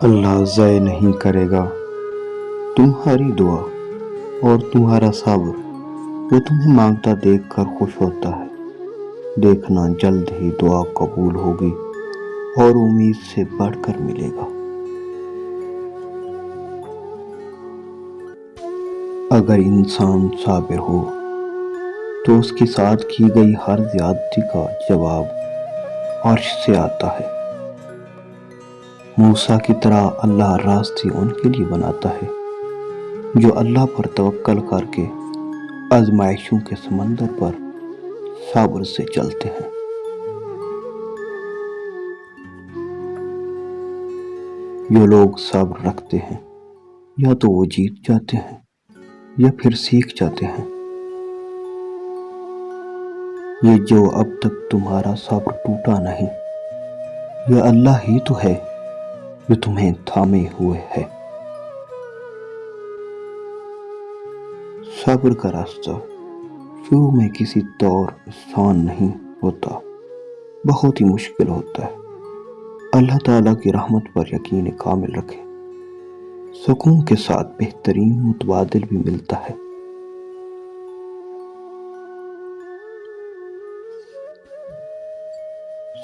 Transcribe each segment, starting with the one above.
اللہ ضائع نہیں کرے گا تمہاری دعا اور تمہارا صبر۔ وہ تمہیں مانگتا دیکھ کر خوش ہوتا ہے۔ دیکھنا جلد ہی دعا قبول ہوگی اور امید سے بڑھ کر ملے گا۔ اگر انسان صابر ہو تو اس کے ساتھ کی گئی ہر زیادتی کا جواب عرش سے آتا ہے۔ موسیٰ کی طرح اللہ راستے ان کے لیے بناتا ہے جو اللہ پر توکل کر کے آزمائشوں کے سمندر پر صبر سے چلتے ہیں۔ جو لوگ صبر رکھتے ہیں یا تو وہ جیت جاتے ہیں یا پھر سیکھ جاتے ہیں۔ یہ جو اب تک تمہارا صبر ٹوٹا نہیں، یہ اللہ ہی تو ہے جو تمہیں تھامے ہوئے ہے۔ صبر کا راستہ شروع میں کسی طور آسان نہیں ہوتا، بہت ہی مشکل ہوتا ہے۔ اللہ تعالیٰ کی رحمت پر یقین کامل رکھیں، سکون کے ساتھ بہترین متبادل بھی ملتا ہے۔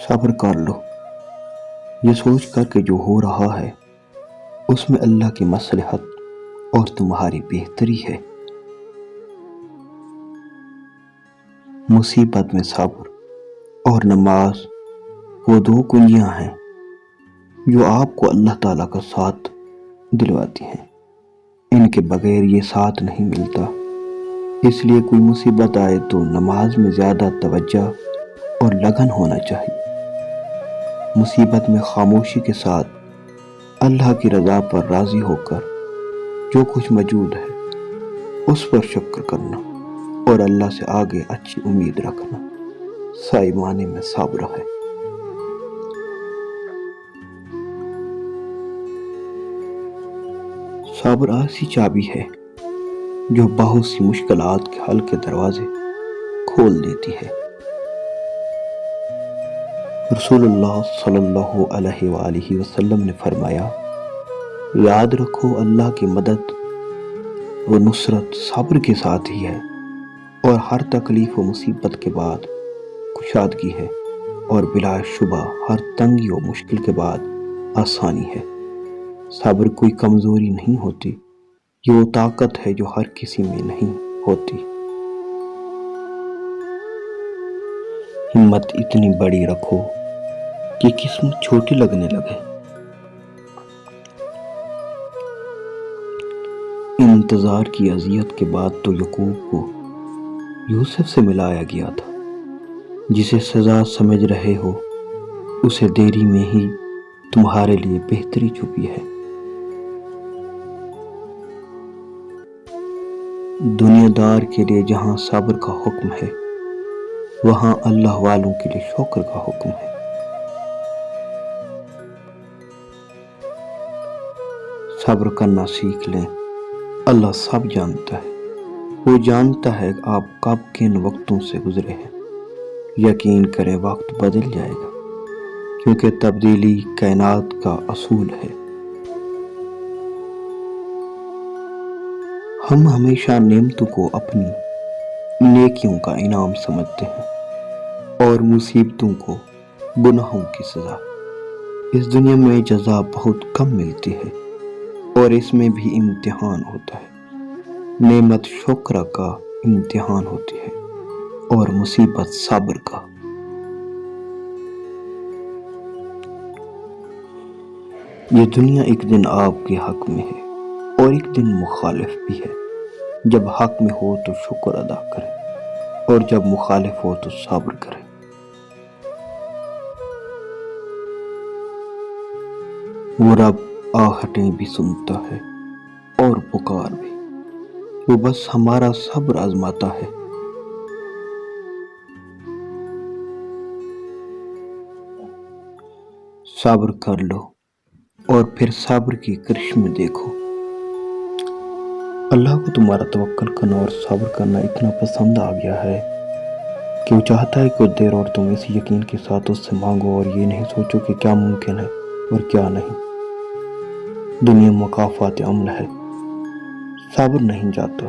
صبر کر لو، یہ سوچ کر کہ جو ہو رہا ہے اس میں اللہ کی مصلحت اور تمہاری بہتری ہے۔ مصیبت میں صبر اور نماز وہ دو کنجیاں ہیں جو آپ کو اللہ تعالیٰ کا ساتھ دلواتی ہیں۔ ان کے بغیر یہ ساتھ نہیں ملتا، اس لیے کوئی مصیبت آئے تو نماز میں زیادہ توجہ اور لگن ہونا چاہیے۔ مصیبت میں خاموشی کے ساتھ اللہ کی رضا پر راضی ہو کر جو کچھ موجود ہے اس پر شکر کرنا اور اللہ سے آگے اچھی امید رکھنا صحیح معنی میں صبر ہے۔ صبر ایسی چابی ہے جو بہت سی مشکلات کے حل کے دروازے کھول دیتی ہے۔ رسول اللہ صلی اللہ علیہ وآلہ وسلم نے فرمایا، یاد رکھو اللہ کی مدد و نصرت صبر کے ساتھ ہی ہے، اور ہر تکلیف و مصیبت کے بعد کشادگی ہے، اور بلا شبہ ہر تنگی و مشکل کے بعد آسانی ہے۔ صبر کوئی کمزوری نہیں ہوتی، یہ وہ طاقت ہے جو ہر کسی میں نہیں ہوتی۔ ہمت اتنی بڑی رکھو کہ قسمت چھوٹی لگنے لگے۔ انتظار کی اذیت کے بعد تو یعقوب کو یوسف سے ملایا گیا تھا۔ جسے سزا سمجھ رہے ہو اسے دیری میں ہی تمہارے لیے بہتری چھپی ہے۔ دنیا دار کے لیے جہاں صبر کا حکم ہے وہاں اللہ والوں کے لیے شکر کا حکم ہے۔ صبر کرنا سیکھ لیں، اللہ سب جانتا ہے۔ وہ جانتا ہے آپ کب کن وقتوں سے گزرے ہیں۔ یقین کریں وقت بدل جائے گا، کیونکہ تبدیلی کائنات کا اصول ہے۔ ہم ہمیشہ نعمتوں کو اپنی نیکیوں کا انعام سمجھتے ہیں اور مصیبتوں کو گناہوں کی سزا۔ اس دنیا میں جزا بہت کم ملتی ہے اور اس میں بھی امتحان ہوتا ہے۔ نعمت شکر کا امتحان ہوتی ہے اور مصیبت صبر کا۔ یہ دنیا ایک دن آپ کے حق میں ہے اور ایک دن مخالف بھی ہے۔ جب حق میں ہو تو شکر ادا کریں اور جب مخالف ہو تو صبر کریں۔ وہ رب آہٹیں بھی سنتا ہے اور پکار بھی، وہ بس ہمارا صبر آزماتا ہے۔ صبر کر لو اور پھر صبر کی کرشمے دیکھو۔ اللہ کو تمہارا توکل کرنا اور صبر کرنا اتنا پسند آ گیا ہے کہ وہ چاہتا ہے کچھ دیر اور تم اس یقین کے ساتھ اس سے مانگو اور یہ نہیں سوچو کہ کیا ممکن ہے اور کیا نہیں۔ دنیا مقافات عمل ہے، صبر نہیں جاتا۔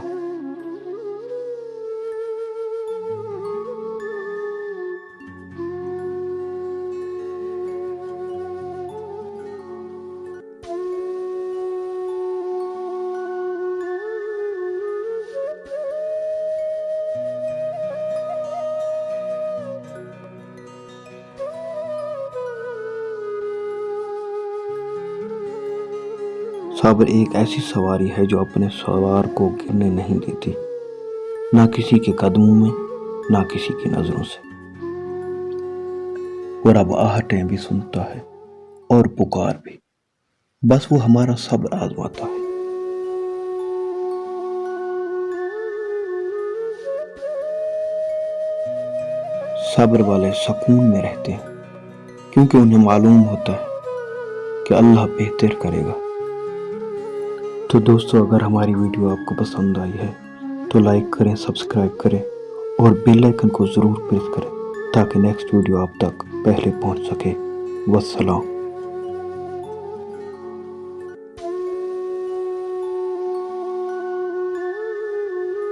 صبر ایک ایسی سواری ہے جو اپنے سوار کو گرنے نہیں دیتی، نہ کسی کے قدموں میں، نہ کسی کی نظروں سے۔ اور اب آہٹیں بھی سنتا ہے اور پکار بھی، بس وہ ہمارا صبر آزماتا ہے۔ صبر والے سکون میں رہتے ہیں، کیونکہ انہیں معلوم ہوتا ہے کہ اللہ بہتر کرے گا۔ تو دوستو، اگر ہماری ویڈیو آپ کو پسند آئی ہے تو لائک کریں، سبسکرائب کریں اور بیل آئیکن کو ضرور پریس کریں تاکہ نیکسٹ ویڈیو آپ تک پہلے پہنچ سکے۔ والسلام۔